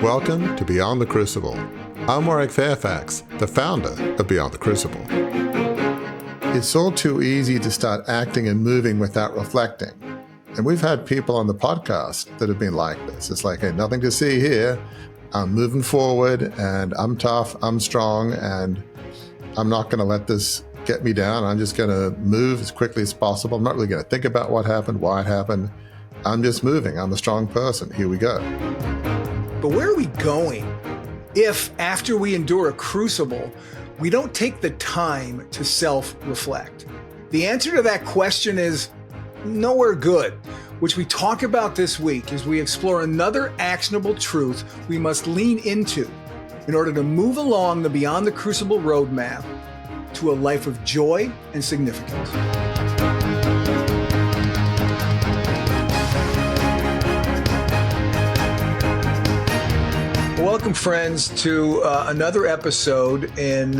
Welcome to Beyond the Crucible. I'm Warwick Fairfax, the founder of Beyond the Crucible. It's all too easy to start acting and moving without reflecting. And we've had people on the podcast that have been like this. It's like, hey, nothing to see here. I'm moving forward and I'm tough, I'm strong, and I'm not going to let this get me down. I'm just going to move as quickly as possible. I'm not really going to think about what happened, why it happened. I'm just moving. I'm a strong person. Here we go. But where are we going if, after we endure a crucible, we don't take the time to self-reflect? The answer to that question is nowhere good, which we talk about this week as we explore another actionable truth we must lean into in order to move along the Beyond the Crucible roadmap to a life of joy and significance. Welcome, friends, to another episode in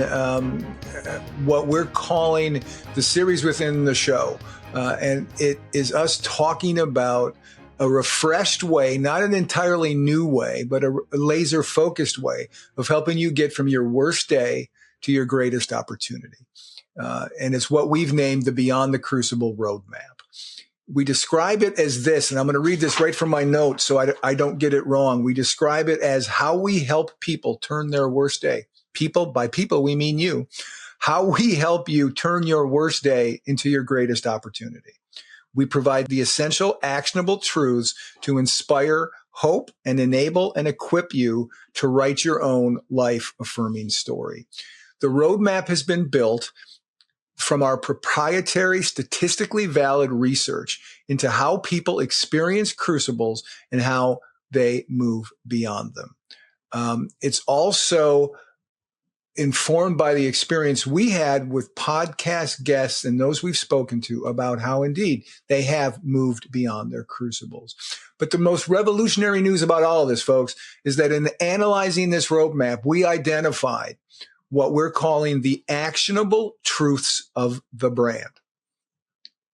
what we're calling the series within the show. And it is us talking about a refreshed way, not an entirely new way, but a laser-focused way of helping you get from your worst day to your greatest opportunity. And it's what we've named the Beyond the Crucible roadmap. We describe it as this, and I'm going to read this right from my notes so I don't get it wrong. We describe it as how we help people turn their worst day. People, by people, we mean you. How we help you turn your worst day into your greatest opportunity. We provide the essential actionable truths to inspire hope and enable and equip you to write your own life-affirming story. The roadmap has been built from our proprietary, statistically valid research into how people experience crucibles and how they move beyond them. It's also informed by the experience we had with podcast guests and those we've spoken to about how indeed they have moved beyond their crucibles. But the most revolutionary news about all of this, folks, is that in analyzing this roadmap, we identified what we're calling the actionable truths of the brand.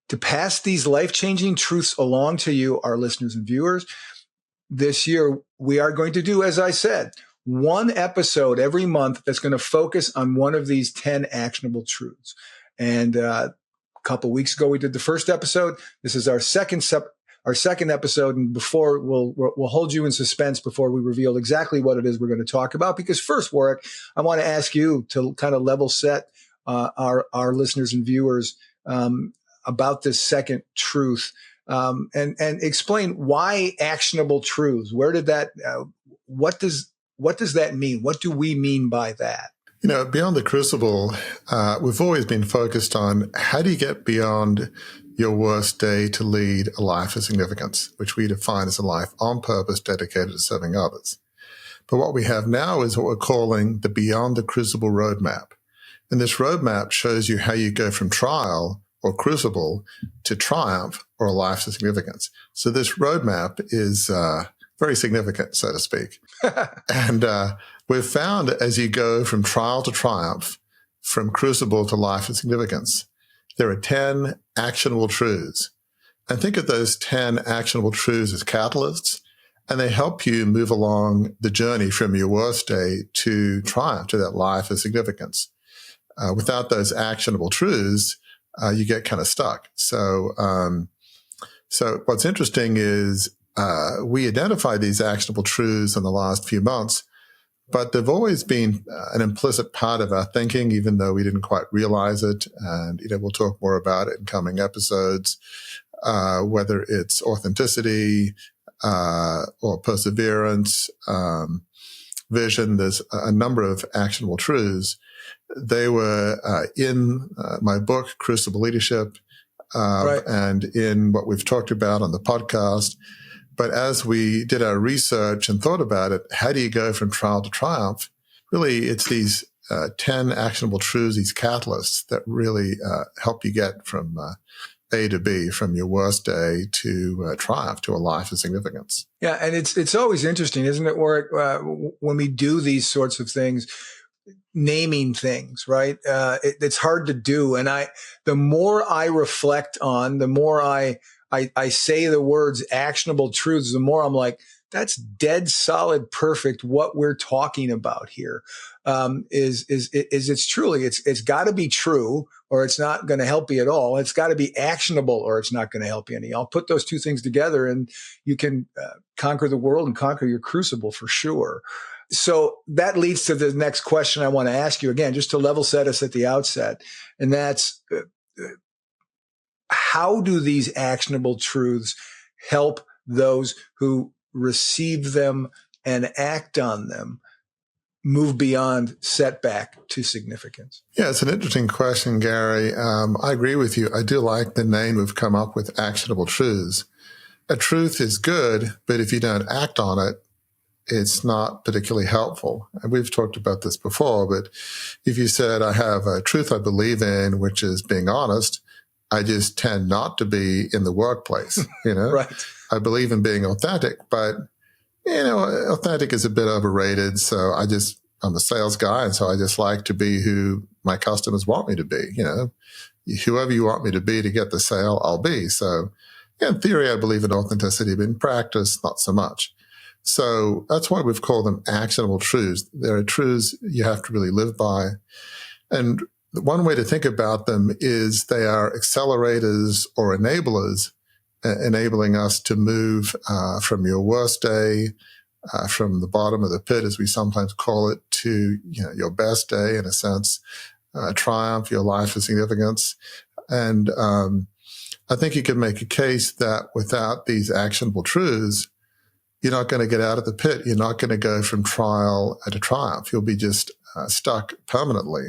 To pass these life-changing truths along to you, our listeners and viewers, this year we are going to do, as I said, one episode every month that's going to focus on one of these 10 actionable truths. And a couple weeks ago, we did the first episode. This is our second episode, and before we'll hold you in suspense before we reveal exactly what it is we're going to talk about. Because first, Warwick, I want to ask you to kind of level set our listeners and viewers about this second truth, and explain why actionable truths. Where did that? What does that mean? What do we mean by that? You know, Beyond the Crucible, we've always been focused on how do you get beyond your worst day to lead a life of significance, which we define as a life on purpose dedicated to serving others. But what we have now is what we're calling the Beyond the Crucible roadmap. And this roadmap shows you how you go from trial or crucible to triumph or a life of significance. So this roadmap is very significant, so to speak. And we've found that as you go from trial to triumph, from crucible to life of significance, there are 10 actionable truths. And think of those 10 actionable truths as catalysts, and they help you move along the journey from your worst day to triumph, to that life of significance. Without those actionable truths, you get kind of stuck. So what's interesting is we identified these actionable truths in the last few months, but they've always been an implicit part of our thinking, even though we didn't quite realize it. And, we'll talk more about it in coming episodes, whether it's authenticity, or perseverance, vision. There's a number of actionable truths. They were in my book, Crucible Leadership, right, and in what we've talked about on the podcast. But as we did our research and thought about it, how do you go from trial to triumph? Really, it's these 10 actionable truths, these catalysts that really help you get from A to B, from your worst day to triumph, to a life of significance. Yeah, and it's always interesting, isn't it, Warwick, when we do these sorts of things, naming things, right? It's hard to do. And the more I reflect on, the more I say the words actionable truths, the more I'm like, that's dead solid perfect. What we're talking about here is it's got to be true, or it's not going to help you at all. It's got to be actionable, or it's not going to help you any. I'll put those two things together, and you can conquer the world and conquer your crucible for sure. So that leads to the next question I want to ask you, again, just to level set us at the outset. And that's how do these actionable truths help those who receive them and act on them move beyond setback to significance? Yeah, it's an interesting question, Gary. I agree with you. I do like the name we've come up with, actionable truths. A truth is good, but if you don't act on it, it's not particularly helpful. And we've talked about this before, but if you said, I have a truth I believe in, which is being honest, I just tend not to be in the workplace, Right. I believe in being authentic, but, authentic is a bit overrated. So I'm a sales guy. And so I just like to be who my customers want me to be. Whoever you want me to be to get the sale, I'll be. So in theory, I believe in authenticity, but in practice, not so much. So that's why we've called them actionable truths. There are truths you have to really live by. And one way to think about them is they are accelerators or enablers, enabling us to move from your worst day, from the bottom of the pit, as we sometimes call it, to your best day, in a sense, triumph, your life of significance. And I think you can make a case that without these actionable truths, you're not going to get out of the pit. You're not going to go from trial to triumph. You'll be just stuck permanently.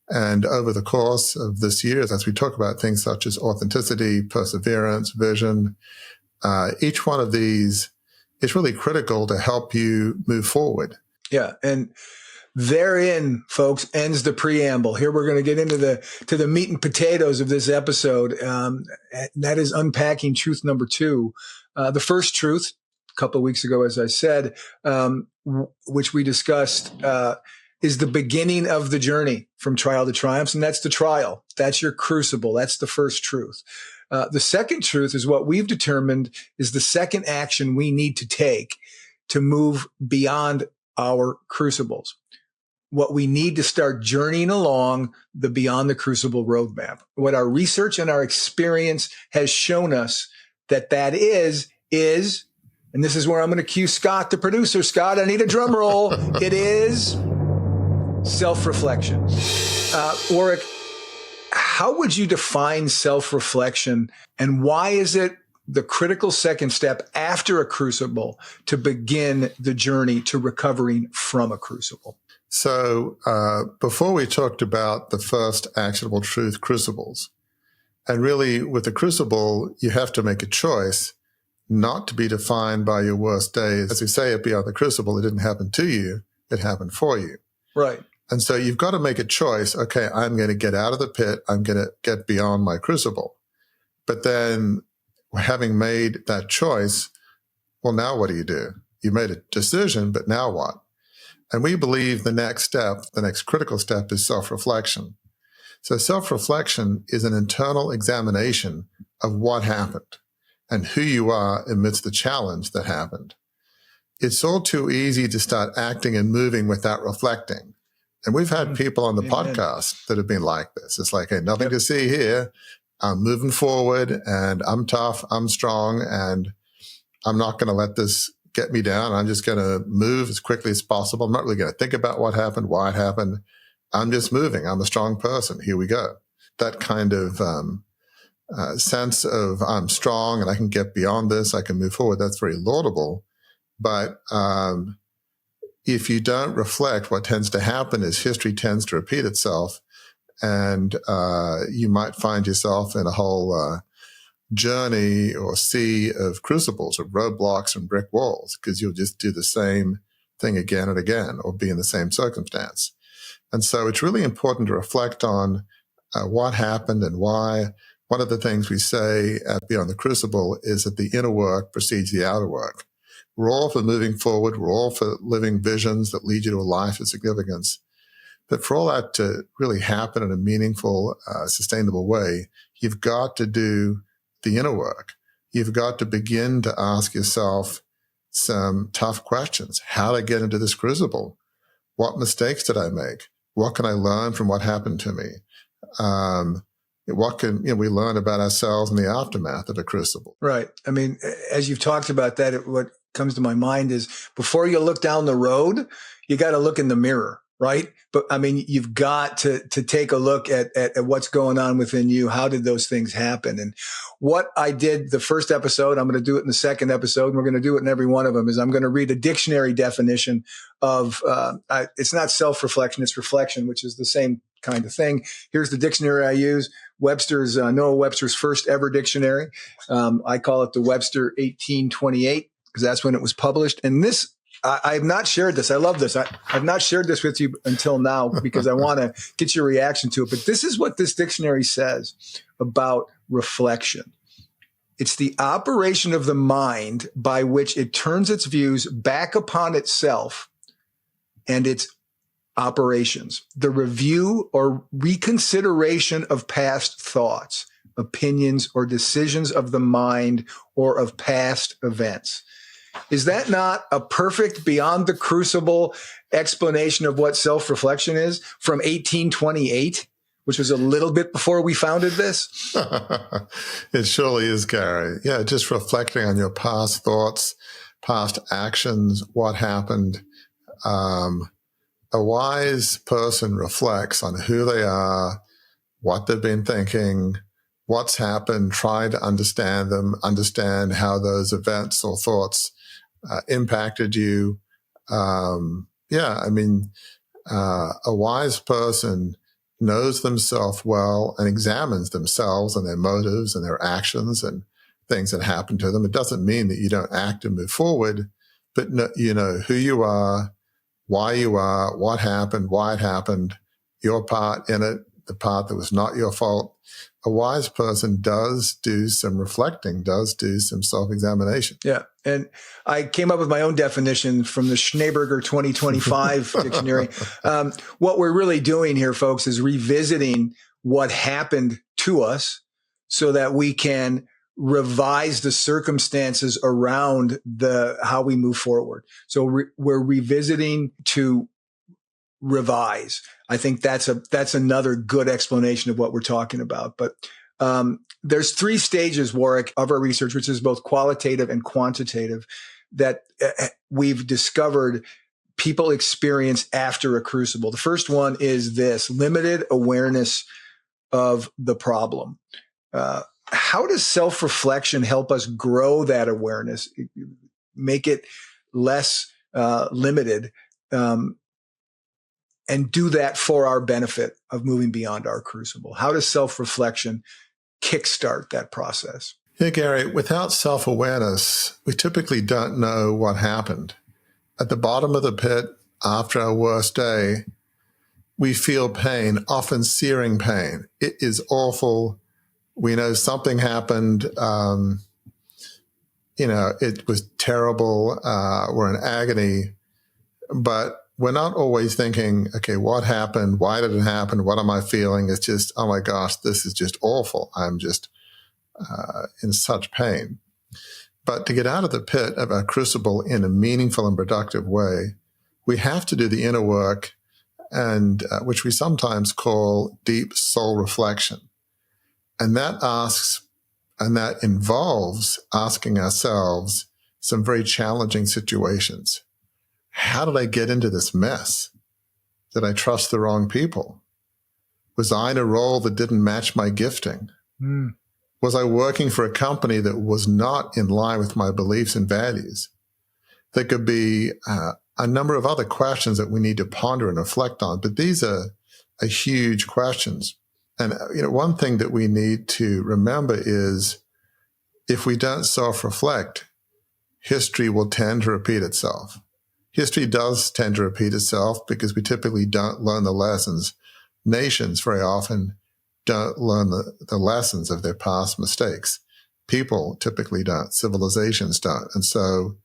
And over the course of this year, as we talk about things such as authenticity, perseverance, vision, each one of these is really critical to help you move forward. Yeah. And therein, folks, ends the preamble. Here we're going to get into the meat and potatoes of this episode. That is unpacking truth number 2. The first truth, a couple of weeks ago, as I said, which we discussed, is the beginning of the journey from trial to triumphs. And that's the trial. That's your crucible. That's the first truth. The second truth is what we've determined is the second action we need to take to move beyond our crucibles. What we need to start journeying along the Beyond the Crucible roadmap. What our research and our experience has shown us that is, and this is where I'm going to cue Scott, the producer. Scott, I need a drum roll. It is self-reflection. Warwick, how would you define self-reflection, and why is it the critical second step after a crucible to begin the journey to recovering from a crucible? So before we talked about the first actionable truth, crucibles, and really with the crucible, you have to make a choice not to be defined by your worst days. As we say at Beyond the Crucible, it didn't happen to you, it happened for you. Right. And so you've got to make a choice. Okay, I'm going to get out of the pit. I'm going to get beyond my crucible. But then having made that choice, well, now what do? You made a decision, but now what? And we believe the next step, the next critical step, is self-reflection. So self-reflection is an internal examination of what happened and who you are amidst the challenge that happened. It's all too easy to start acting and moving without reflecting. And we've had people on the podcast that have been like this. It's like, hey, nothing to see here. I'm moving forward and I'm tough, I'm strong, and I'm not going to let this get me down. I'm just going to move as quickly as possible. I'm not really going to think about what happened, why it happened. I'm just moving. I'm a strong person. Here we go. That kind of sense of I'm strong and I can get beyond this. I can move forward. That's very laudable. But if you don't reflect, what tends to happen is history tends to repeat itself, and you might find yourself in a whole journey or sea of crucibles, of roadblocks and brick walls, because you'll just do the same thing again and again, or be in the same circumstance. And so it's really important to reflect on what happened and why. One of the things we say at Beyond the Crucible is that the inner work precedes the outer work. We're all for moving forward. We're all for living visions that lead you to a life of significance. But for all that to really happen in a meaningful, sustainable way, you've got to do the inner work. You've got to begin to ask yourself some tough questions. How did I get into this crucible? What mistakes did I make? What can I learn from what happened to me? What can we learn about ourselves in the aftermath of a crucible? Right. I mean, as you've talked about that, what comes to my mind is before you look down the road, you got to look in the mirror, right? But I mean, you've got to take a look at what's going on within you. How did those things happen? And what I did the first episode, I'm going to do it in the second episode, and we're going to do it in every one of them, is I'm going to read a dictionary definition of, it's not self-reflection, it's reflection, which is the same kind of thing. Here's the dictionary I use. Noah Webster's first ever dictionary. I call it the Webster 1828 because that's when it was published. And this, I have not shared this. I love this. I've not shared this with you until now because I want to get your reaction to it. But this is what this dictionary says about reflection. It's the operation of the mind by which it turns its views back upon itself and its operations, the review or reconsideration of past thoughts, opinions, or decisions of the mind or of past events. Is that not a perfect Beyond the Crucible explanation of what self-reflection is from 1828, which was a little bit before we founded this? It surely is, Gary. Yeah, just reflecting on your past thoughts, past actions, what happened. A wise person reflects on who they are, what they've been thinking, what's happened, try to understand them, understand how those events or thoughts impacted you. A wise person knows themselves well and examines themselves and their motives and their actions and things that happen to them. It doesn't mean that you don't act and move forward, but you know who you are, why you are, what happened, why it happened, your part in it, the part that was not your fault. A wise person does do some reflecting, does do some self-examination. Yeah. And I came up with my own definition from the Schneeberger 2025 dictionary. What we're really doing here, folks, is revisiting what happened to us so that we can revise the circumstances around how we move forward. So we're revisiting to revise. I think that's another good explanation of what we're talking about. But there's 3 stages, Warwick, of our research, which is both qualitative and quantitative, that we've discovered people experience after a crucible. The first one is this limited awareness of the problem. How does self-reflection help us grow that awareness, make it less limited, and do that for our benefit of moving beyond our crucible? How does self-reflection kickstart that process? Yeah, Gary, without self-awareness, we typically don't know what happened. At the bottom of the pit, after our worst day, we feel pain, often searing pain. It is awful. We know something happened. It was terrible. We're in agony. But we're not always thinking, okay, what happened? Why did it happen? What am I feeling? It's just, oh my gosh, this is just awful. I'm just in such pain. But to get out of the pit of our crucible in a meaningful and productive way, we have to do the inner work, and which we sometimes call deep soul reflection. And that involves asking ourselves some very challenging situations. How did I get into this mess? Did I trust the wrong people? Was I in a role that didn't match my gifting? Was I working for a company that was not in line with my beliefs and values? There could be a number of other questions that we need to ponder and reflect on, but these are huge questions. And one thing that we need to remember is if we don't self-reflect, history will tend to repeat itself. History does tend to repeat itself because we typically don't learn the lessons. Nations very often don't learn the lessons of their past mistakes. People typically don't. Civilizations don't. And so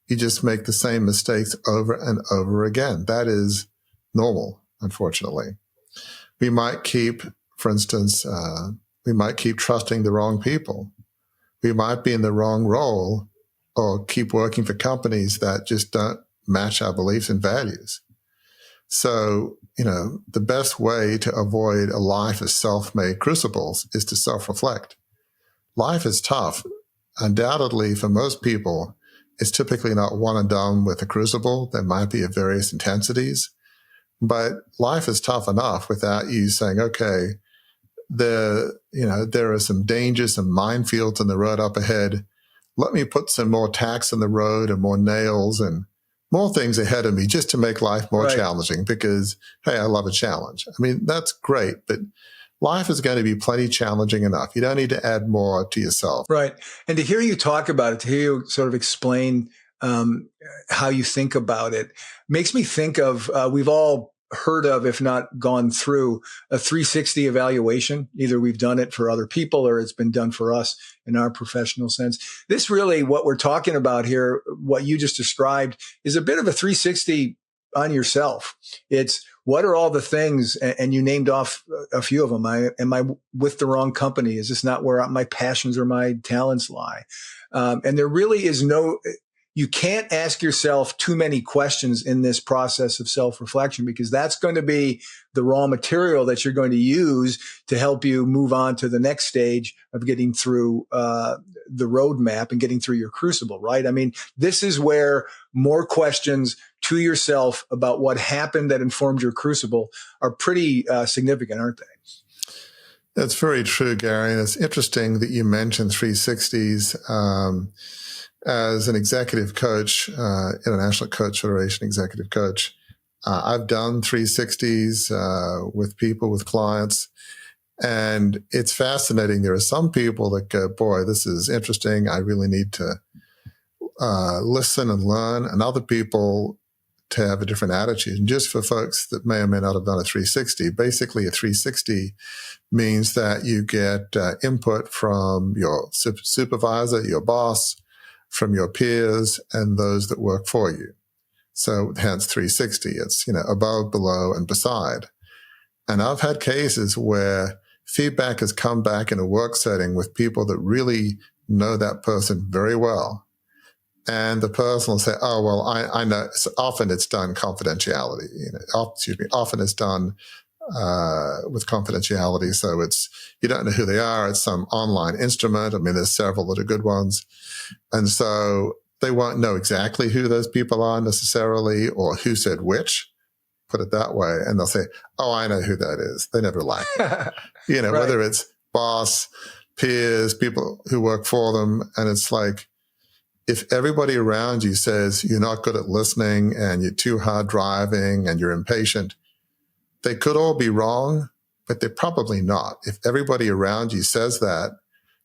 you just make the same mistakes over and over again. That is normal, unfortunately. We might keep, for instance, trusting the wrong people. We might be in the wrong role or keep working for companies that just don't match our beliefs and values. So, the best way to avoid a life of self-made crucibles is to self-reflect. Life is tough. Undoubtedly, for most people, it's typically not one and done with a crucible. There might be of various intensities, but life is tough enough without you saying, okay, there are some dangers, some minefields in the road up ahead. Let me put some more tacks in the road and more nails and more things ahead of me just to make life more challenging because, hey, I love a challenge. I mean, that's great, but life is going to be plenty challenging enough. You don't need to add more to yourself. Right. And to hear you talk about it, to hear you sort of explain how you think about it, makes me think of, we've all heard of, if not gone through, a 360 evaluation. Either we've done it for other people or it's been done for us in our professional sense. This really, what we're talking about here, what you just described, is a bit of a 360 on yourself. It's what are all the things, and you named off a few of them. Am I with the wrong company? Is this not where my passions or my talents lie? And there really is you can't ask yourself too many questions in this process of self-reflection, because that's going to be the raw material that you're going to use to help you move on to the next stage of getting through the roadmap and getting through your crucible, right? I mean, this is where more questions to yourself about what happened that informed your crucible are pretty significant, aren't they? That's very true, Gary. And it's interesting that you mentioned 360s. As an executive coach, International Coach Federation executive coach, I've done 360s with people, with clients, and it's fascinating. There are some people that go, boy, this is interesting. I really need to listen and learn, and other people to have a different attitude. And just for folks that may or may not have done a 360, basically a 360 means that you get input from your supervisor, your boss, from your peers, and those that work for you. So hence 360. It's, above, below, and beside. And I've had cases where feedback has come back in a work setting with people that really know that person very well. And the person will say, oh, well, I know. So often it's done confidentiality. Often it's done with confidentiality. So you don't know who they are. It's some online instrument. I mean, there's several that are good ones. And so they won't know exactly who those people are necessarily or who said which, put it that way. And they'll say, oh, I know who that is. They never like it. Right. Whether it's boss, peers, people who work for them. And it's like, if everybody around you says you're not good at listening and you're too hard driving and you're impatient, they could all be wrong, but they're probably not. If everybody around you says that,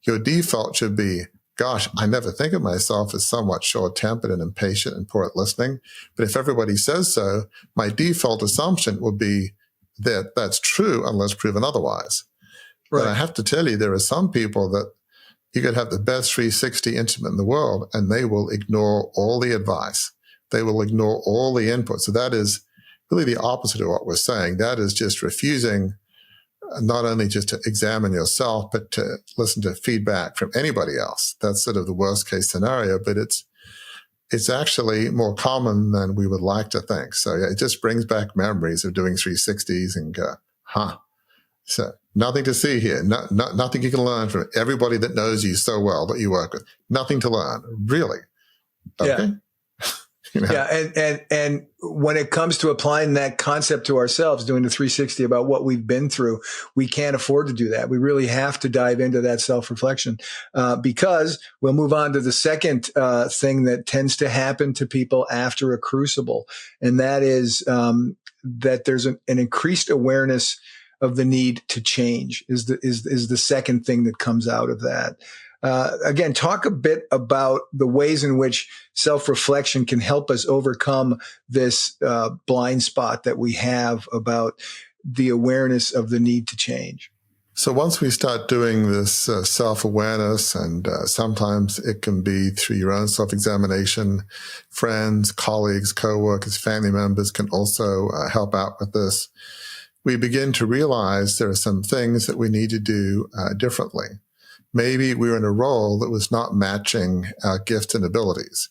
your default should be, gosh, I never think of myself as somewhat short-tempered and impatient and poor at listening. But if everybody says so, my default assumption would be that that's true unless proven otherwise. Right. But I have to tell you, there are some people that you could have the best 360 instrument in the world, and they will ignore all the advice. They will ignore all the input. So that is really the opposite of what we're saying. That is just refusing not only just to examine yourself, but to listen to feedback from anybody else. That's sort of the worst case scenario, but it's actually more common than we would like to think. So yeah, it just brings back memories of doing 360s and go, So nothing to see here. Nothing you can learn from everybody that knows you so well that you work with. Nothing to learn, really. Okay. Yeah. Yeah. And when it comes to applying that concept to ourselves, doing the 360 about what we've been through, we can't afford to do that. We really have to dive into that self-reflection, because we'll move on to the second thing that tends to happen to people after a crucible. And that is that there's an increased awareness of the need to change is the second thing that comes out of that. Again, talk a bit about the ways in which self-reflection can help us overcome this blind spot that we have about the awareness of the need to change. So once we start doing this self-awareness, and sometimes it can be through your own self-examination, friends, colleagues, co-workers, family members can also help out with this. We begin to realize there are some things that we need to do differently. maybe we were in a role that was not matching our gifts and abilities.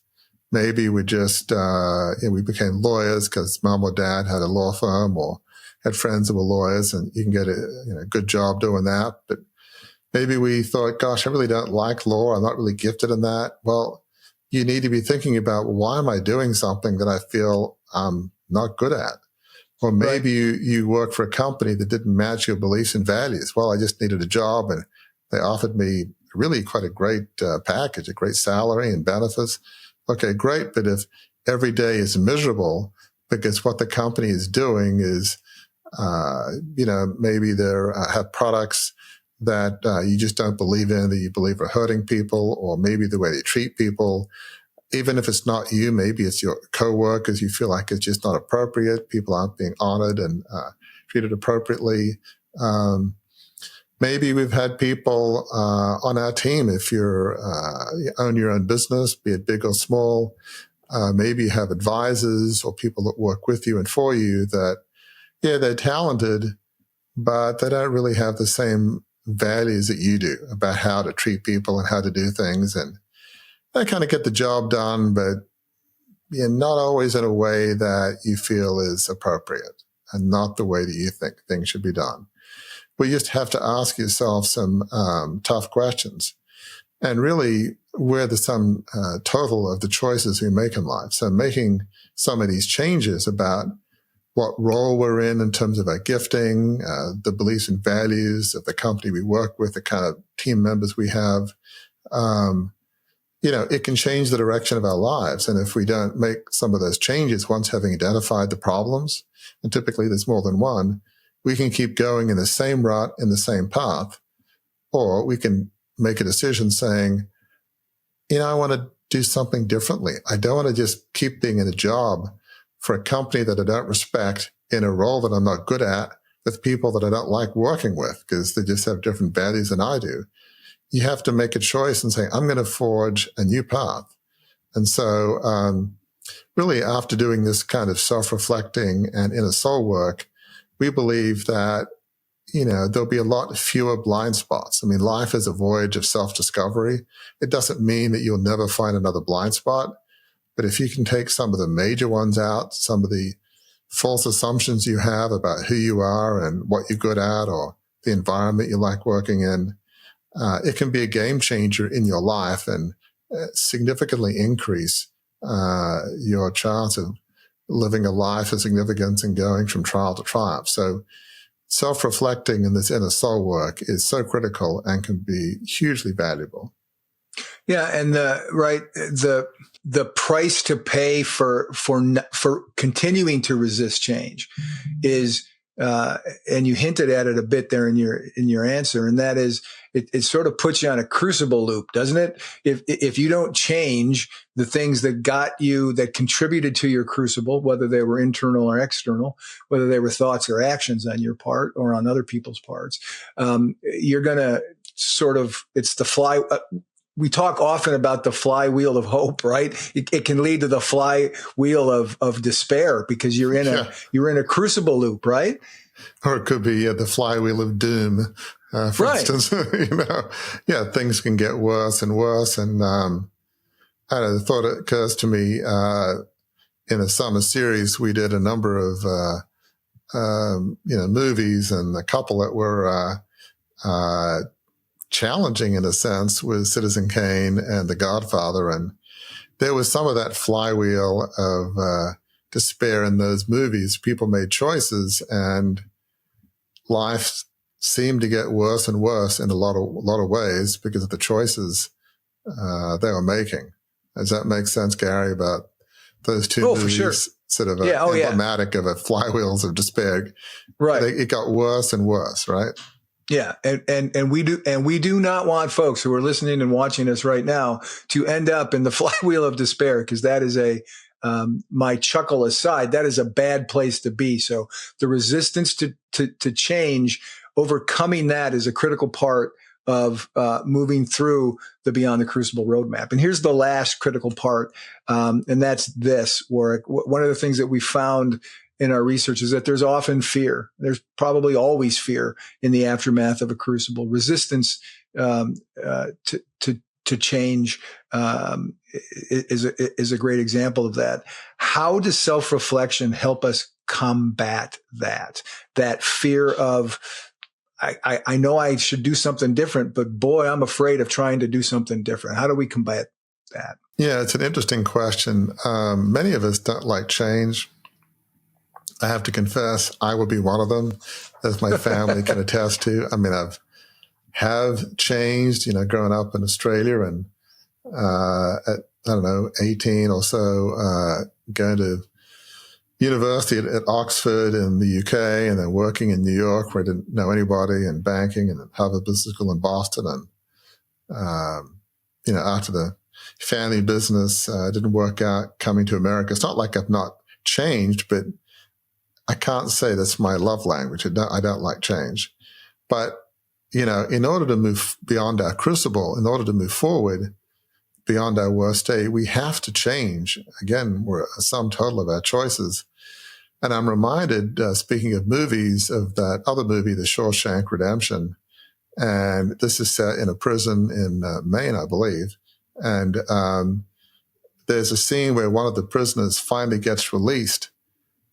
Maybe we just, we became lawyers because mom or dad had a law firm or had friends that were lawyers, and you can get a good job doing that. But maybe we thought, gosh, I really don't like law. I'm not really gifted in that. Well, you need to be thinking about, why am I doing something that I feel I'm not good at? Or maybe you work for a company that didn't match your beliefs and values. Well, I just needed a job, and they offered me really quite a great package, a great salary and benefits. Okay, great. But if every day is miserable because what the company is doing is, maybe they have products that you just don't believe in, that you believe are hurting people, or maybe the way they treat people, even if it's not you, maybe it's your coworkers, you feel like it's just not appropriate. People aren't being honored and treated appropriately. Maybe we've had people on our team, if you own your own business, be it big or small, maybe you have advisors or people that work with you and for you that, they're talented, but they don't really have the same values that you do about how to treat people and how to do things. And they kind of get the job done, but not always in a way that you feel is appropriate and not the way that you think things should be done. We just have to ask yourself some tough questions, and really we're the sum total of the choices we make in life. So making some of these changes about what role we're in terms of our gifting, the beliefs and values of the company we work with, the kind of team members we have, it can change the direction of our lives. And if we don't make some of those changes, once having identified the problems, and typically there's more than one, we can keep going in the same route, in the same path, or we can make a decision saying, I want to do something differently. I don't want to just keep being in a job for a company that I don't respect, in a role that I'm not good at, with people that I don't like working with because they just have different values than I do. You have to make a choice and say, I'm going to forge a new path. And so really, after doing this kind of self-reflecting and inner soul work, we believe that, there'll be a lot fewer blind spots. I mean, life is a voyage of self-discovery. It doesn't mean that you'll never find another blind spot. But if you can take some of the major ones out, some of the false assumptions you have about who you are and what you're good at, or the environment you like working in, it can be a game changer in your life and significantly increase your chance of living a life of significance and going from trial to triumph. So self-reflecting in this inner soul work is so critical and can be hugely valuable. Yeah, and the price to pay for continuing to resist change is, and you hinted at it a bit there in your answer, and that is, it sort of puts you on a crucible loop, doesn't it? If you don't change the things that contributed to your crucible, whether they were internal or external, whether they were thoughts or actions on your part or on other people's parts, you're gonna it's the fly. We talk often about the flywheel of hope, right? It can lead to the flywheel of despair because you're in a crucible loop, right? Or it could be the flywheel of doom, for instance. Things can get worse and worse. And the thought occurs to me in a summer series, we did a number of movies, and a couple that were challenging in a sense was Citizen Kane and The Godfather. And there was some of that flywheel of despair in those movies. People made choices and life seemed to get worse and worse in a lot of ways because of the choices they were making. Does that make sense, Gary, about those two movies? For sure. Sort of emblematic of a flywheels of despair. Right. It got worse and worse, right? Yeah. And we do not want folks who are listening and watching us right now to end up in the flywheel of despair, because that is my chuckle aside, that is a bad place to be. So the resistance to change, overcoming that is a critical part of moving through the Beyond the Crucible roadmap. And here's the last critical part, and that's this, Warwick. One of the things that we found in our research is that there's often fear. There's probably always fear in the aftermath of a crucible. Resistance to change is a great example of that. How does self-reflection help us combat that fear of, I know I should do something different, but boy, I'm afraid of trying to do something different. How do we combat that? Yeah, it's an interesting question. Many of us don't like change. I have to confess, I will be one of them, as my family can attest to. I mean, have changed, growing up in Australia and at, 18 or so, going to university at Oxford in the UK and then working in New York where I didn't know anybody, and banking, and then Harvard Business School in Boston. And, after the family business didn't work out, coming to America. It's not like I've not changed, but I can't say that's my love language. I don't like change. But, in order to move beyond our crucible, in order to move forward beyond our worst day, we have to change. Again, we're a sum total of our choices. And I'm reminded, speaking of movies, of that other movie, The Shawshank Redemption. And this is set in a prison in Maine, I believe. And there's a scene where one of the prisoners finally gets released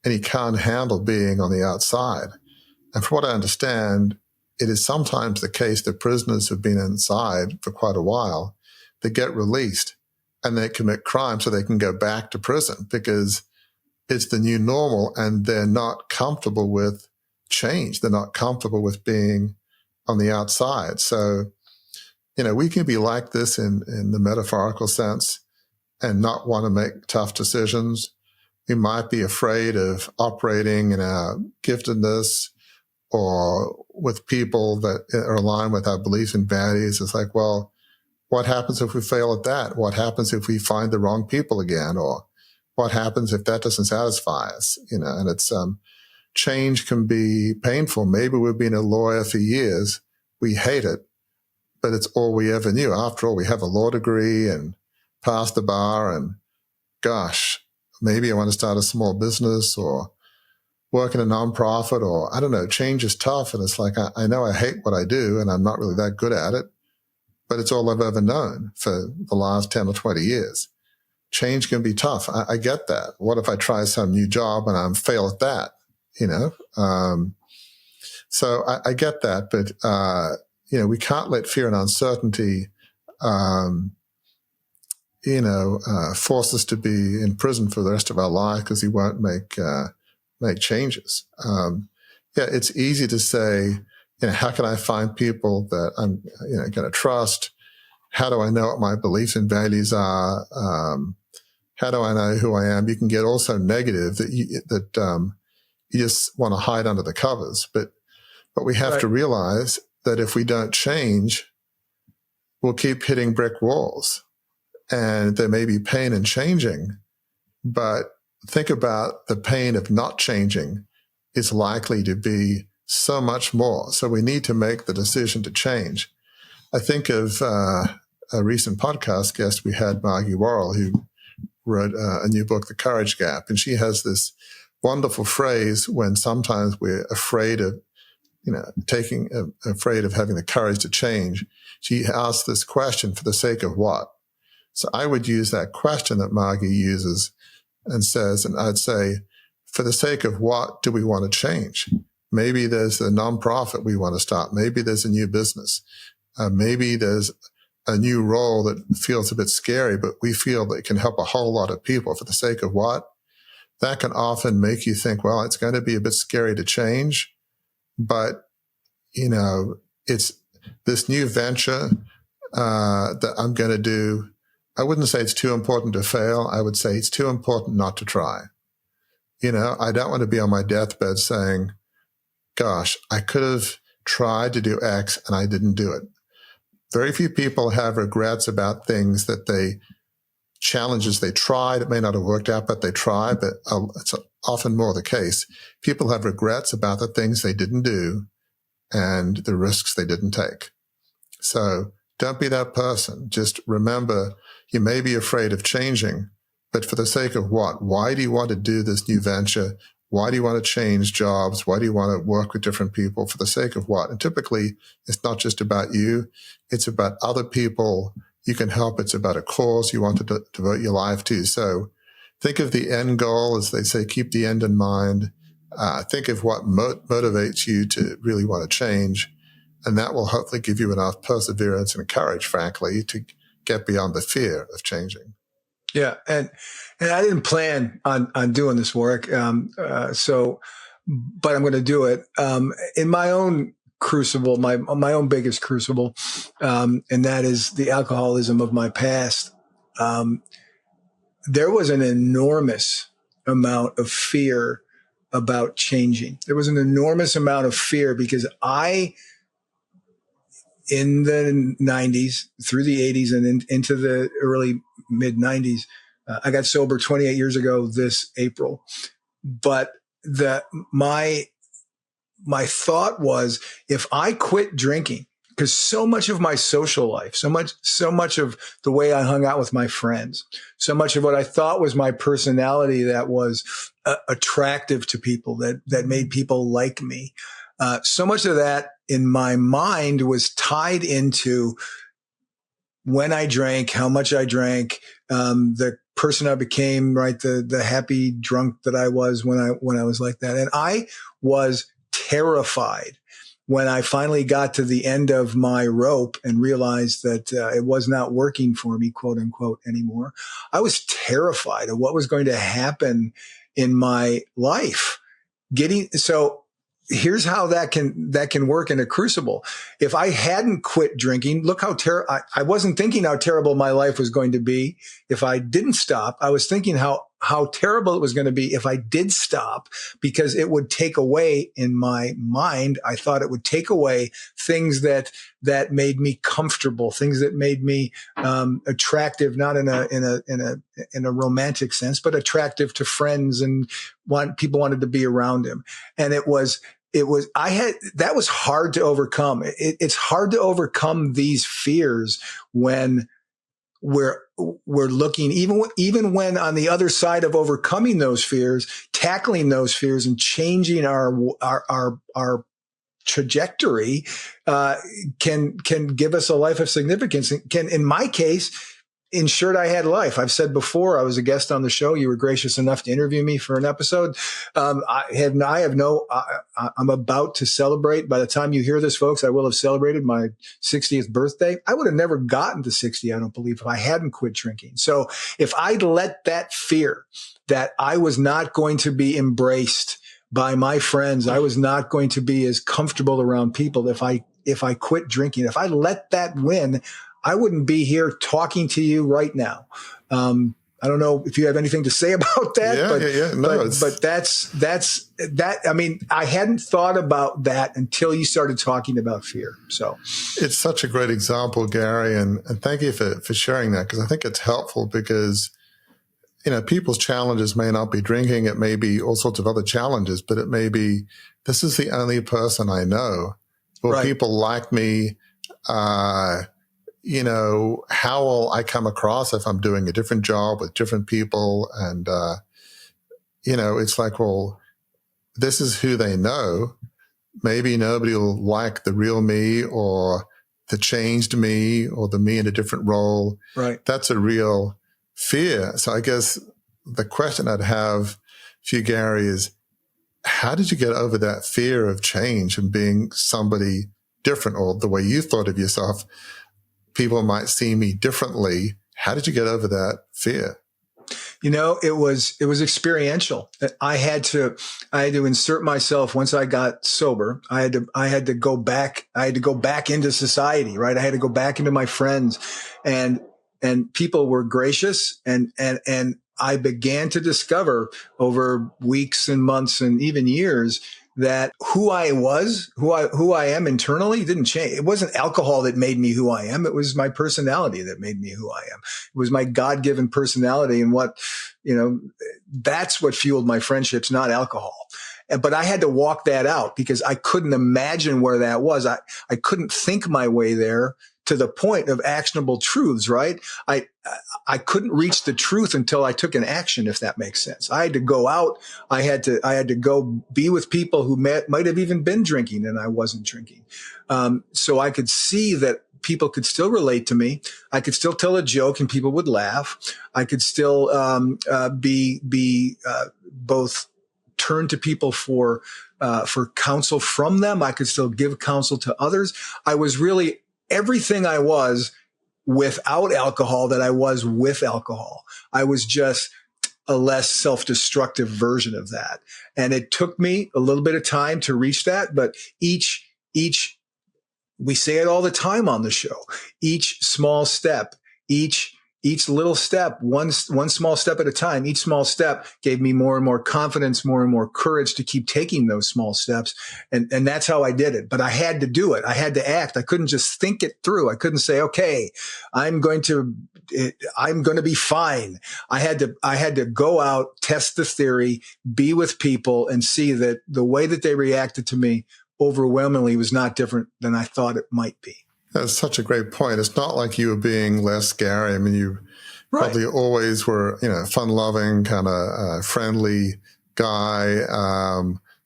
and he can't handle being on the outside. And from what I understand, it is sometimes the case that prisoners have been inside for quite a while. They get released and they commit crime so they can go back to prison because it's the new normal and they're not comfortable with change. They're not comfortable with being on the outside. So, we can be like this in the metaphorical sense and not want to make tough decisions. We might be afraid of operating in our giftedness or with people that are aligned with our beliefs and values. It's like, well, what happens if we fail at that? What happens if we find the wrong people again? Or what happens if that doesn't satisfy us? And it's, change can be painful. Maybe we've been a lawyer for years. We hate it, but it's all we ever knew. After all, we have a law degree and passed the bar, and gosh, maybe I want to start a small business or work in a nonprofit, or I don't know, change is tough. And it's like, I know I hate what I do and I'm not really that good at it, but it's all I've ever known for the last 10 or 20 years. Change can be tough. I get that. What if I try some new job and I fail at that? So I get that, but, we can't let fear and uncertainty, force us to be in prison for the rest of our life because we won't make changes. It's easy to say, how can I find people that I'm, going to trust? How do I know what my beliefs and values are? How do I know who I am? You can get also negative that you just want to hide under the covers. But we have to realize that if we don't change, we'll keep hitting brick walls. And there may be pain in changing, but think about the pain of not changing is likely to be so much more. So we need to make the decision to change. I think of a recent podcast guest we had, Margie Worrell, who wrote a new book, The Courage Gap. And she has this wonderful phrase when sometimes we're afraid of, afraid of having the courage to change. She asks this question, for the sake of what? So I would use that question that Margie uses and says, and I'd say, for the sake of what do we want to change? Maybe there's a nonprofit we want to start. Maybe there's a new business. Maybe there's a new role that feels a bit scary, but we feel that it can help a whole lot of people. For the sake of what? That can often make you think, well, it's going to be a bit scary to change, but, it's this new venture that I'm going to do. I wouldn't say it's too important to fail. I would say it's too important not to try. I don't want to be on my deathbed saying, gosh, I could have tried to do X and I didn't do it. Very few people have regrets about things challenges they tried. It may not have worked out, but they tried, but it's often more the case. People have regrets about the things they didn't do and the risks they didn't take. So don't be that person. Just remember, you may be afraid of changing, but for the sake of what? Why do you want to do this new venture? Why do you want to change jobs? Why do you want to work with different people? For the sake of what? And typically, it's not just about you. It's about other people you can help. It's about a cause you want to devote your life to. So think of the end goal, as they say, keep the end in mind. Think of what motivates you to really want to change. And that will hopefully give you enough perseverance and courage, frankly, to get beyond the fear of changing. Yeah. And I didn't plan on doing this work. But I'm going to do it, in my own crucible, my own biggest crucible. And that is the alcoholism of my past. There was an enormous amount of fear about changing. There was an enormous amount of fear because in the 90s, through the 80s and into the early mid 90s, I got sober 28 years ago this April. But my thought was, if I quit drinking, because so much of my social life, so much of the way I hung out with my friends, so much of what I thought was my personality that was attractive to people, that made people like me, so much of that in my mind was tied into when I drank, how much I drank, the person I became, right? The happy drunk that I was when I was like that. And I was terrified when I finally got to the end of my rope and realized that it was not working for me, quote unquote, anymore. I was terrified of what was going to happen in my life. So here's how that can work in a crucible. If I hadn't quit drinking, look how I wasn't thinking how terrible my life was going to be if I didn't stop. I was thinking how terrible it was going to be if I did stop, because it would take away, in my mind, I thought it would take away things that made me comfortable, things that made me attractive, not in a romantic sense, but attractive to friends, and people wanted to be around him. And that was hard to overcome. It's hard to overcome these fears when we're looking, even when on the other side of overcoming those fears, tackling those fears and changing our trajectory, can give us a life of significance. In my case, ensured I had life. I've said before, I was a guest on the show. You were gracious enough to interview me for an episode. I'm about to celebrate. By the time you hear this, folks, I will have celebrated my 60th birthday. I would have never gotten to 60, I don't believe, if I hadn't quit drinking. So if I'd let that fear that I was not going to be embraced by my friends, I was not going to be as comfortable around people if I quit drinking, if I let that win, I wouldn't be here talking to you right now. I don't know if you have anything to say about that, but that's that. I mean, I hadn't thought about that until you started talking about fear. So it's such a great example, Gary, and thank you for sharing that, because I think it's helpful, because people's challenges may not be drinking. It may be all sorts of other challenges, but it may be, this is the only person I know. Will right. people like me? How will I come across if I'm doing a different job with different people? And, it's like, well, this is who they know. Maybe nobody will like the real me or the changed me or the me in a different role. Right. That's a real fear. So I guess the question I'd have for you, Gary, is how did you get over that fear of change and being somebody different, or the way you thought of yourself? People might see me differently. How did you get over that fear? It was experiential. I had to insert myself once I got sober. I had to go back into society, right? I had to go back into my friends, and people were gracious, and I began to discover over weeks and months and even years that who I was, who I am internally didn't change. It wasn't alcohol that made me who I am. It was my personality that made me who I am. It was my God-given personality, and that's what fueled my friendships, not alcohol. But I had to walk that out because I couldn't imagine where that was. I couldn't think my way there to the point of actionable truths, right? I couldn't reach the truth until I took an action, if that makes sense. I had to go out. I had to go be with people who might have even been drinking and I wasn't drinking. So I could see that people could still relate to me. I could still tell a joke and people would laugh. I could still be both turn to people for counsel from them. I could still give counsel to others. I was really everything I was without alcohol that I was with alcohol. I was just a less self-destructive version of that. And it took me a little bit of time to reach that, but each, we say it all the time on the show, each small step, each little step, one small step at a time, each small step gave me more and more confidence, more and more courage to keep taking those small steps. And that's how I did it. But I had to do it. I had to act. I couldn't just think it through. I couldn't say, okay, I'm going to be fine. I had to go out, test the theory, be with people and see that the way that they reacted to me overwhelmingly was not different than I thought it might be. That's such a great point. It's not like you were being less scary. I mean, you probably always were, fun-loving, kind of friendly guy,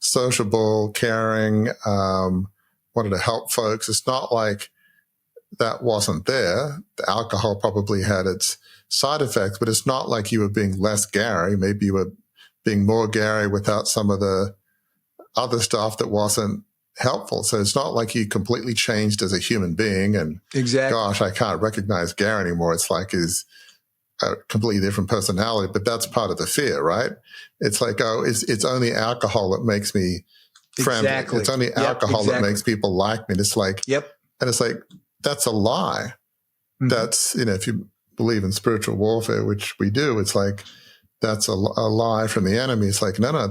sociable, caring, wanted to help folks. It's not like that wasn't there. The alcohol probably had its side effects, but it's not like you were being less Gary. Maybe you were being more Gary without some of the other stuff that wasn't helpful. So it's not like you completely changed as a human being and exactly. Gosh, I can't recognize Gary anymore. It's like he's a completely different personality, but that's part of the fear, right? It's like, it's only alcohol that makes me friendly. Exactly. It's only alcohol that makes people like me. And it's like, and it's like, that's a lie. Mm-hmm. That's, if you believe in spiritual warfare, which we do, it's like, that's a lie from the enemy. It's like, no,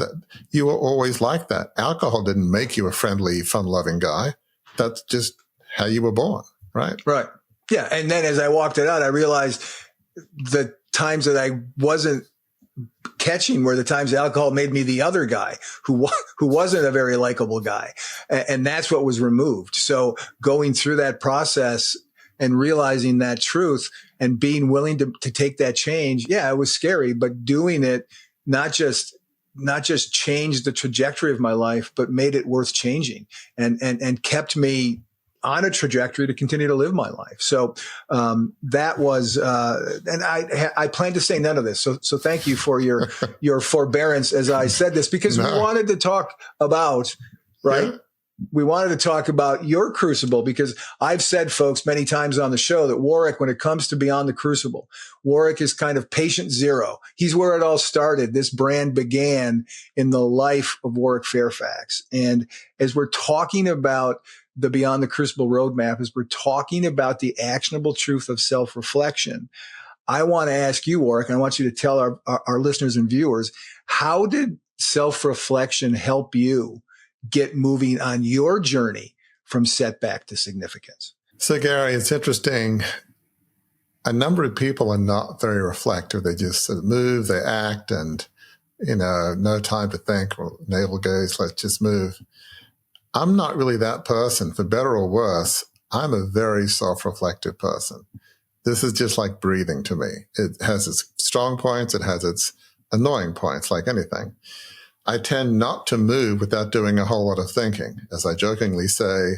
you were always like that. Alcohol didn't make you a friendly, fun-loving guy. That's just how you were born, right? Right. Yeah. And then as I walked it out, I realized the times that I wasn't catching were the times alcohol made me the other guy who wasn't a very likable guy. And that's what was removed. So going through that process and realizing that truth and being willing to take that change. Yeah, it was scary, but doing it not just changed the trajectory of my life, but made it worth changing and kept me on a trajectory to continue to live my life. So that was, and I plan to say none of this. So thank you for your forbearance as I said this, because we wanted to talk about, right? Yeah. We wanted to talk about your crucible, because I've said, folks, many times on the show that Warwick, when it comes to Beyond the Crucible, Warwick is kind of patient zero. He's where it all started. This brand began in the life of Warwick Fairfax. And as we're talking about the Beyond the Crucible roadmap, as we're talking about the actionable truth of self-reflection, I want to ask you, Warwick, and I want you to tell our listeners and viewers, how did self-reflection help you get moving on your journey from setback to significance? So, Gary, it's interesting. A number of people are not very reflective. They just sort of move, they act, and, no time to think. Well, navel gaze, let's just move. I'm not really that person. For better or worse, I'm a very self-reflective person. This is just like breathing to me. It has its strong points. It has its annoying points, like anything. I tend not to move without doing a whole lot of thinking. As I jokingly say,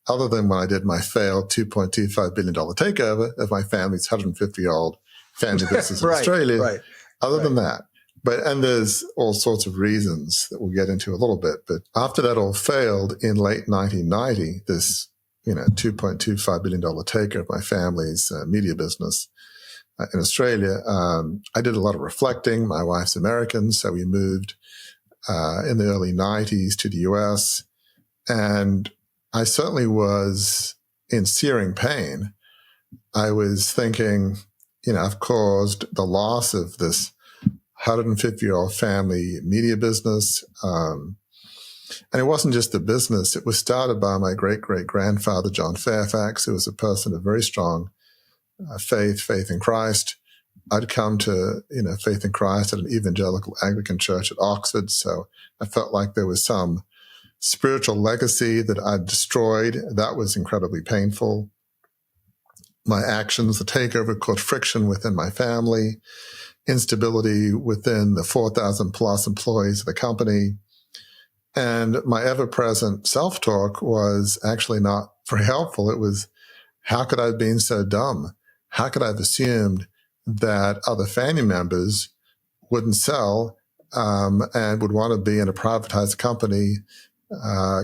other than when I did my failed $2.25 billion takeover of my family's 150-year-old family business in Australia, other than that. And there's all sorts of reasons that we'll get into a little bit. But after that all failed in late 1990, this, $2.25 billion takeover of my family's media business in Australia, I did a lot of reflecting. My wife's American, so we moved in the early 90s to the US. And I certainly was in searing pain. I was thinking, I've caused the loss of this 150-year-old family media business. And it wasn't just the business. It was started by my great-great-grandfather, John Fairfax, who was a person of very strong faith in Christ. I'd come to, faith in Christ at an evangelical Anglican church at Oxford. So I felt like there was some spiritual legacy that I'd destroyed. That was incredibly painful. my actions. The takeover caused friction within my family, instability within the 4,000 plus employees of the company. And my ever-present self-talk was actually not very helpful. It was, how could I have been so dumb? How could I have assumed that other family members wouldn't sell and would want to be in a privatized company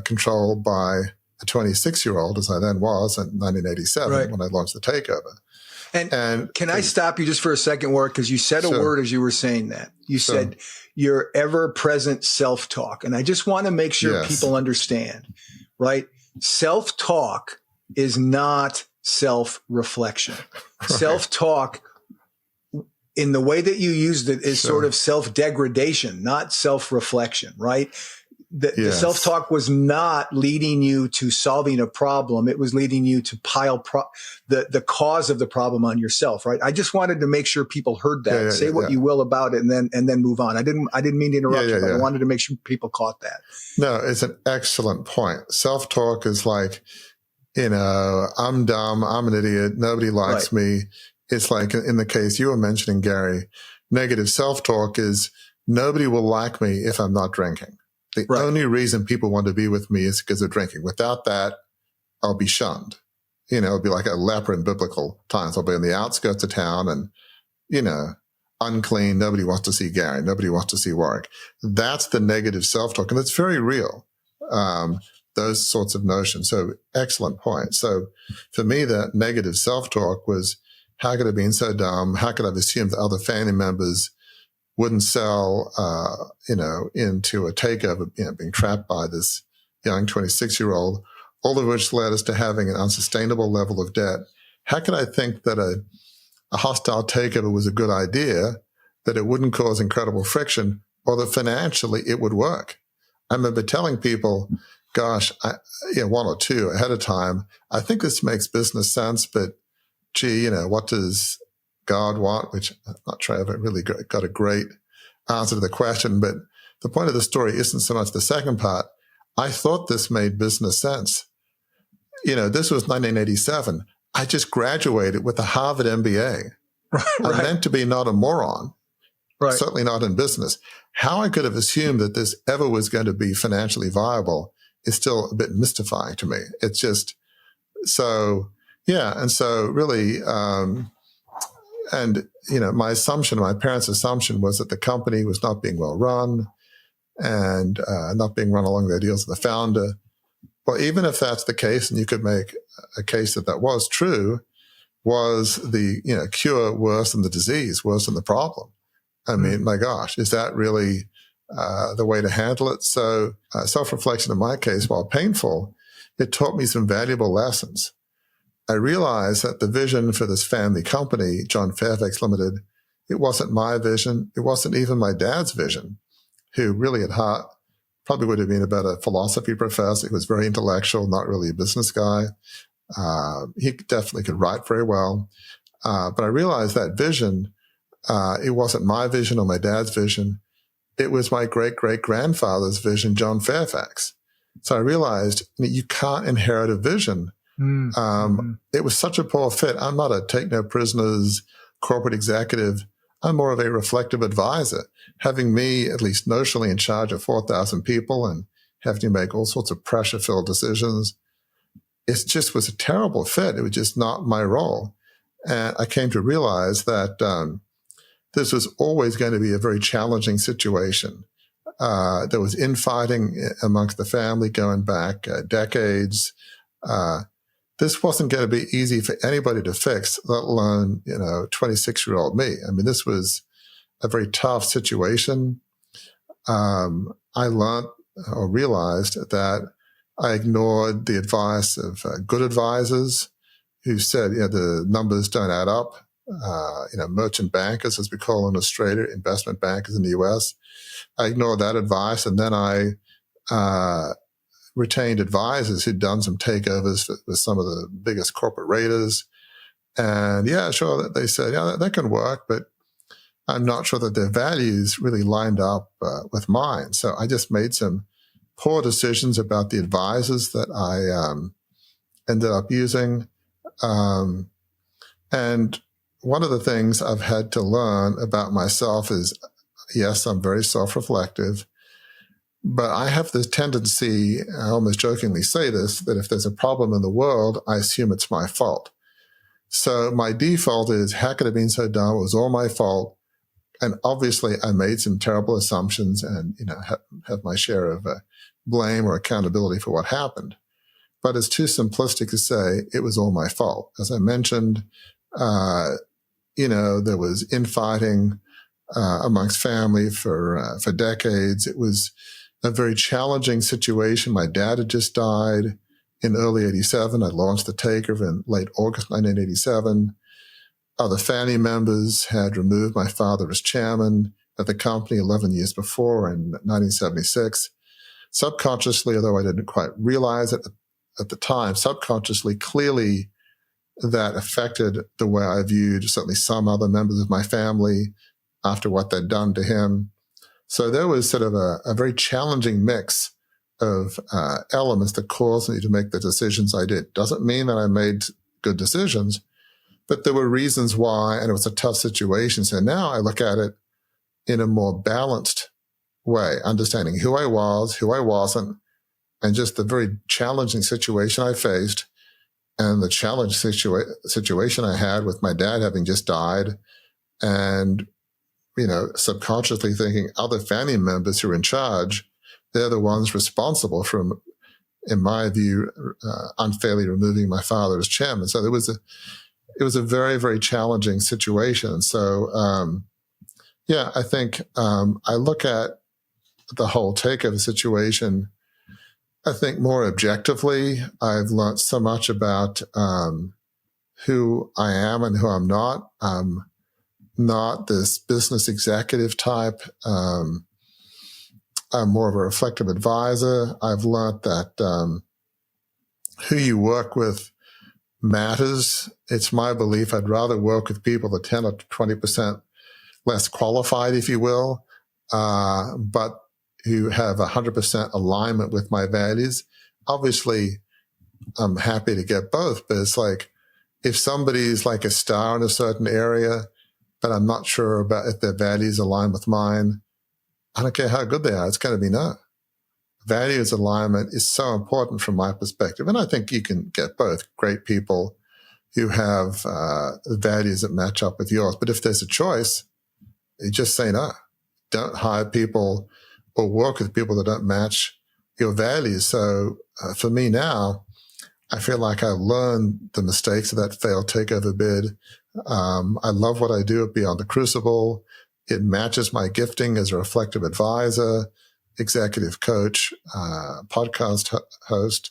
controlled by a 26-year-old, as I then was in 1987 when I launched the takeover. And can I stop you just for a second, Warwick? Because you said a word as you were saying that. You said your ever-present self-talk. And I just want to make sure people understand, right? Self-talk is not self-reflection. Self-talk, in the way that you used it, is sort of self-degradation, not self-reflection, right? The self-talk was not leading you to solving a problem. It was leading you to pile the cause of the problem on yourself, right? I just wanted to make sure people heard that. Say what you will about it, and then move on. I didn't mean to interrupt you, but I wanted to make sure people caught that. No, it's an excellent point. Self-talk is like, I'm dumb, I'm an idiot, nobody likes me. It's like in the case you were mentioning, Gary, negative self-talk is nobody will like me if I'm not drinking. The only reason people want to be with me is because of drinking. Without that, I'll be shunned. It'll be like a leper in biblical times. I'll be on the outskirts of town and, unclean. Nobody wants to see Gary. Nobody wants to see Warwick. That's the negative self-talk. And it's very real. Those sorts of notions. So excellent point. So for me, that negative self-talk was, how could I have been so dumb? How could I have assumed that other family members wouldn't sell, into a takeover, being trapped by this young 26-year-old, all of which led us to having an unsustainable level of debt. How could I think that a hostile takeover was a good idea, that it wouldn't cause incredible friction, or that financially it would work? I remember telling people, gosh, one or two ahead of time, I think this makes business sense, but gee, what does God want? Which I'm not sure I ever really got a great answer to the question, but the point of the story isn't so much the second part. I thought this made business sense. This was 1987. I just graduated with a Harvard MBA. I meant to be not a moron, certainly not in business. How I could have assumed that this ever was going to be financially viable is still a bit mystifying to me. It's just so, and so really, my parents' assumption was that the company was not being well run and not being run along the ideals of the founder. Well, even if that's the case, and you could make a case that was true, was the cure worse than the disease, worse than the problem? I mean, my gosh, is that really the way to handle it? So self-reflection in my case, while painful, it taught me some valuable lessons. I realized that the vision for this family company, John Fairfax Limited, it wasn't my vision. It wasn't even my dad's vision, who really at heart probably would have been about a philosophy professor. He was very intellectual, not really a business guy. He definitely could write very well. But I realized that vision, it wasn't my vision or my dad's vision. It was my great-great-grandfather's vision, John Fairfax. So I realized you can't inherit a vision. It was such a poor fit. I'm not a take no prisoners corporate executive. I'm more of a reflective advisor, having me at least notionally in charge of 4,000 people and having to make all sorts of pressure-filled decisions. It just was a terrible fit. It was just not my role. And I came to realize that this was always going to be a very challenging situation. There was infighting amongst the family going back decades. This wasn't going to be easy for anybody to fix, let alone, 26-year-old me. I mean, this was a very tough situation. I learned or realized that I ignored the advice of good advisors who said, the numbers don't add up. Merchant bankers, as we call in Australia, investment bankers in the US. I ignored that advice, and then I retained advisors who'd done some takeovers with some of the biggest corporate raiders. And they said, that can work, but I'm not sure that their values really lined up with mine. So I just made some poor decisions about the advisors that I ended up using. And one of the things I've had to learn about myself is, yes, I'm very self-reflective, but I have this tendency, I almost jokingly say this, that if there's a problem in the world, I assume it's my fault. So my default is, how could it have been so dumb? It was all my fault. And obviously I made some terrible assumptions and, have my share of blame or accountability for what happened. But it's too simplistic to say it was all my fault. As I mentioned, there was infighting amongst family for decades. It was a very challenging situation. My dad had just died in early 87. I launched the takeover in late August 1987. Other family members had removed my father as chairman of the company 11 years before in 1976. Subconsciously, although I didn't quite realize it at the time, subconsciously, clearly that affected the way I viewed certainly some other members of my family after what they'd done to him. So there was sort of a very challenging mix of elements that caused me to make the decisions I did. Doesn't mean that I made good decisions, but there were reasons why, and it was a tough situation. So now I look at it in a more balanced way, understanding who I was, who I wasn't, and just the very challenging situation I faced and the challenge situation I had with my dad having just died, and, subconsciously thinking other family members who are in charge, they're the ones responsible for, in my view, unfairly removing my father as chairman. So it was a very, very challenging situation. So, I think I look at the whole takeover situation, I think more objectively. I've learned so much about who I am and who I'm not. I'm not this business executive type. I'm more of a reflective advisor. I've learned that who you work with matters. It's my belief I'd rather work with people that 10 or 20% less qualified, if you will, but who have 100% alignment with my values. Obviously, I'm happy to get both, but it's like if somebody's like a star in a certain area, but I'm not sure about if their values align with mine, I don't care how good they are, it's going to be no. Values alignment is so important from my perspective. And I think you can get both great people who have values that match up with yours. But if there's a choice, you just say no. Don't hire people or work with people that don't match your values. So for me now, I feel like I've learned the mistakes of that failed takeover bid. I love what I do at Beyond the Crucible. It matches my gifting as a reflective advisor, executive coach, podcast host.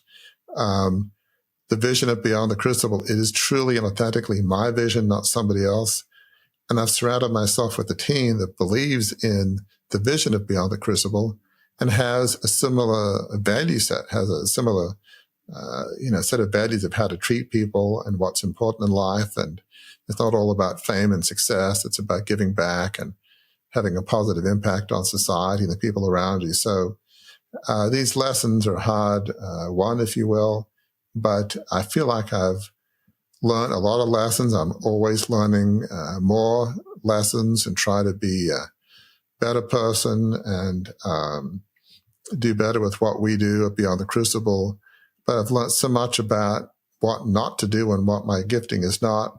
The vision of Beyond the Crucible, it is truly and authentically my vision, not somebody else. And I've surrounded myself with a team that believes in the vision of Beyond the Crucible and has a similar value set, has a similar, set of values of how to treat people and what's important in life. And it's not all about fame and success. It's about giving back and having a positive impact on society and the people around you. So these lessons are hard won, if you will, but I feel like I've learned a lot of lessons. I'm always learning more lessons and try to be a better person and do better with what we do at Beyond the Crucible. But I've learned so much about what not to do and what my gifting is not.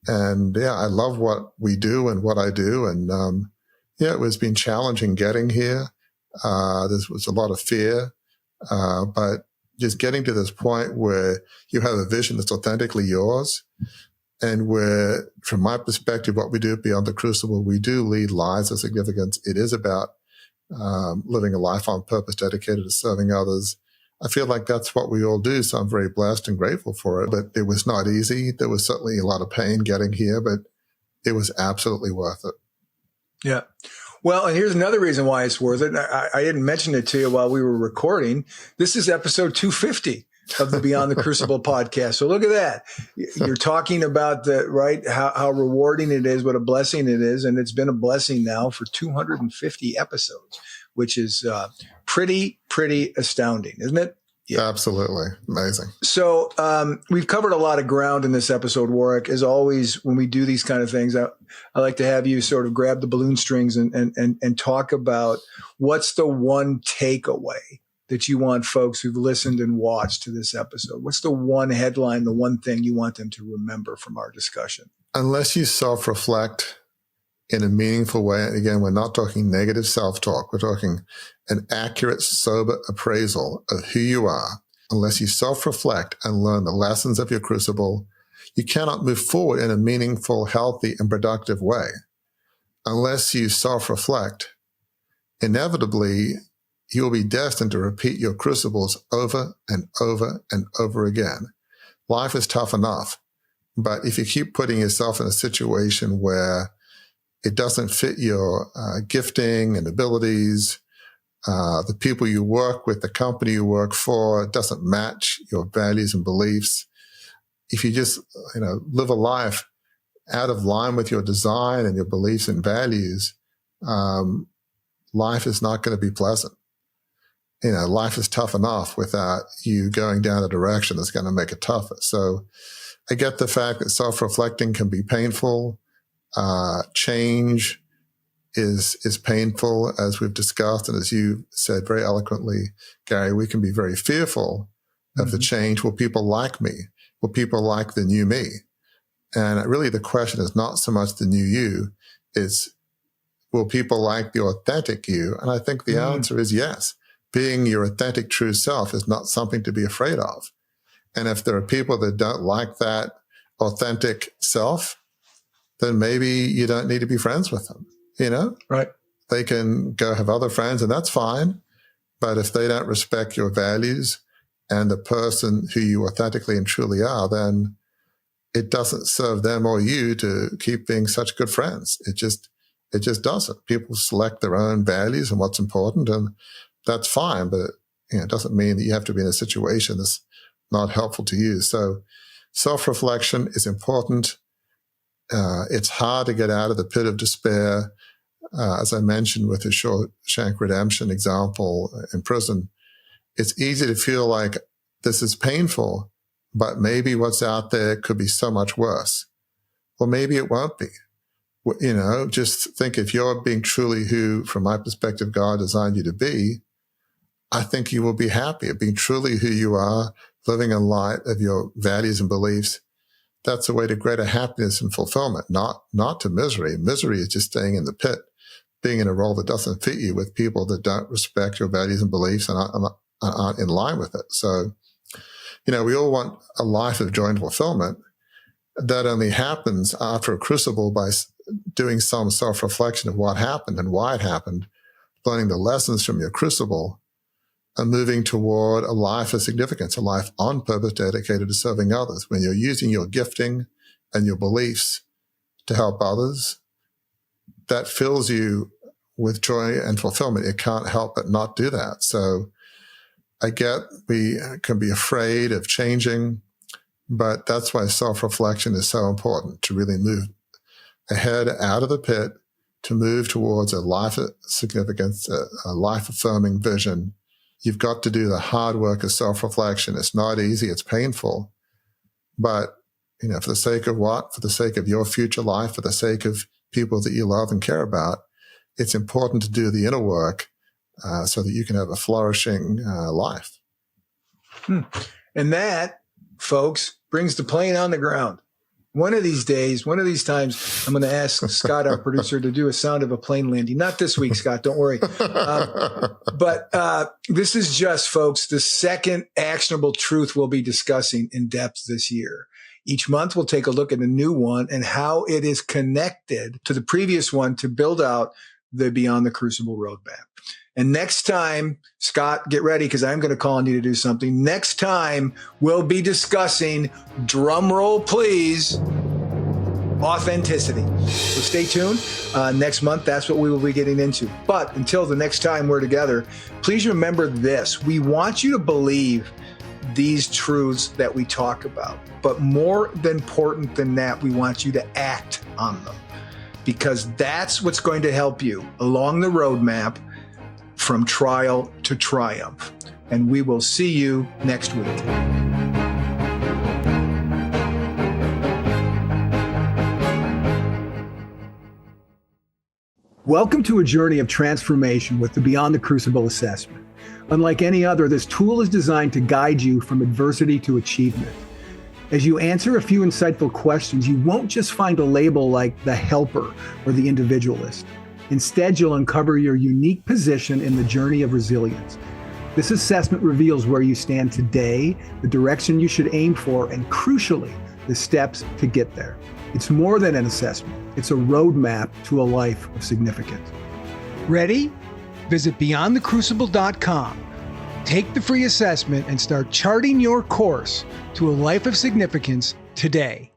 And I love what we do and what I do. And it was been challenging getting here. There was a lot of fear, but just getting to this point where you have a vision that's authentically yours, and where, from my perspective, what we do Beyond the Crucible, we do lead lives of significance. It is about living a life on purpose dedicated to serving others. I feel like that's what we all do, so I'm very blessed and grateful for it. But it was not easy. There was certainly a lot of pain getting here, but it was absolutely worth it. Yeah. Well, and here's another reason why it's worth it. I didn't mention it to you while we were recording. This is episode 250 of the Beyond the Crucible podcast. So look at that. You're talking about how rewarding it is, what a blessing it is. And it's been a blessing now for 250 episodes, which is pretty astounding, isn't it? Yeah. Absolutely. Amazing. So we've covered a lot of ground in this episode, Warwick. As always, when we do these kind of things, I like to have you sort of grab the balloon strings and talk about what's the one takeaway that you want folks who've listened and watched to this episode. What's the one headline, the one thing you want them to remember from our discussion? Unless you self-reflect in a meaningful way, and again, we're not talking negative self-talk. We're talking an accurate, sober appraisal of who you are. Unless you self-reflect and learn the lessons of your crucible, you cannot move forward in a meaningful, healthy, and productive way. Unless you self-reflect, inevitably, you'll be destined to repeat your crucibles over and over and over again. Life is tough enough, but if you keep putting yourself in a situation where it doesn't fit your gifting and abilities, the people you work with, the company you work for, doesn't match your values and beliefs. If you just, live a life out of line with your design and your beliefs and values, life is not going to be pleasant. Life is tough enough without you going down a direction that's going to make it tougher. So I get the fact that self-reflecting can be painful. Change is painful, as we've discussed. And as you said very eloquently, Gary, we can be very fearful of the change. Will people like me? Will people like the new me? And really the question is not so much the new you, it's will people like the authentic you? And I think the answer is yes. Being your authentic true self is not something to be afraid of. And if there are people that don't like that authentic self, then maybe you don't need to be friends with them, Right. They can go have other friends, and that's fine. But if they don't respect your values and the person who you authentically and truly are, then it doesn't serve them or you to keep being such good friends. It just doesn't. People select their own values and what's important, and that's fine. But it doesn't mean that you have to be in a situation that's not helpful to you. So self-reflection is important. It's hard to get out of the pit of despair. As I mentioned with the Shawshank Redemption example in prison, it's easy to feel like this is painful, but maybe what's out there could be so much worse. Well, maybe it won't be. Just think, if you're being truly who, from my perspective, God designed you to be, I think you will be happy at being truly who you are, living in light of your values and beliefs. That's a way to greater happiness and fulfillment, not to misery. Misery is just staying in the pit, being in a role that doesn't fit you with people that don't respect your values and beliefs and aren't in line with it. So, we all want a life of joy and fulfillment. That only happens after a crucible by doing some self-reflection of what happened and why it happened, learning the lessons from your crucible, and moving toward a life of significance, a life on purpose dedicated to serving others. When you're using your gifting and your beliefs to help others, that fills you with joy and fulfillment. It can't help but not do that. So I get we can be afraid of changing, but that's why self-reflection is so important, to really move ahead out of the pit, to move towards a life of significance, a life-affirming vision. You've got to do the hard work of self-reflection. It's not easy. It's painful. But, for the sake of what? For the sake of your future life, for the sake of people that you love and care about, it's important to do the inner work so that you can have a flourishing life. And that, folks, brings the plane on the ground. One of these days, one of these times, I'm going to ask Scott, our producer, to do a sound of a plane landing. Not this week, Scott, don't worry. But this is just, folks, the second actionable truth we'll be discussing in depth this year. Each month, we'll take a look at a new one and how it is connected to the previous one to build out the Beyond the Crucible roadmap. And next time, Scott, get ready, because I'm going to call on you to do something. Next time, we'll be discussing, drum roll please, authenticity. So stay tuned. Next month, that's what we will be getting into. But until the next time we're together, please remember this. We want you to believe these truths that we talk about. But more important than that, we want you to act on them, because that's what's going to help you along the roadmap from trial to triumph. and we will see you next week. Welcome to a journey of transformation with the Beyond the Crucible assessment. Unlike any other, this tool is designed to guide you from adversity to achievement. As you answer a few insightful questions, you won't just find a label like the helper or the individualist. Instead, you'll uncover your unique position in the journey of resilience. This assessment reveals where you stand today, the direction you should aim for, and crucially, the steps to get there. It's more than an assessment. It's a roadmap to a life of significance. Ready? Visit beyondthecrucible.com. Take the free assessment and start charting your course to a life of significance today.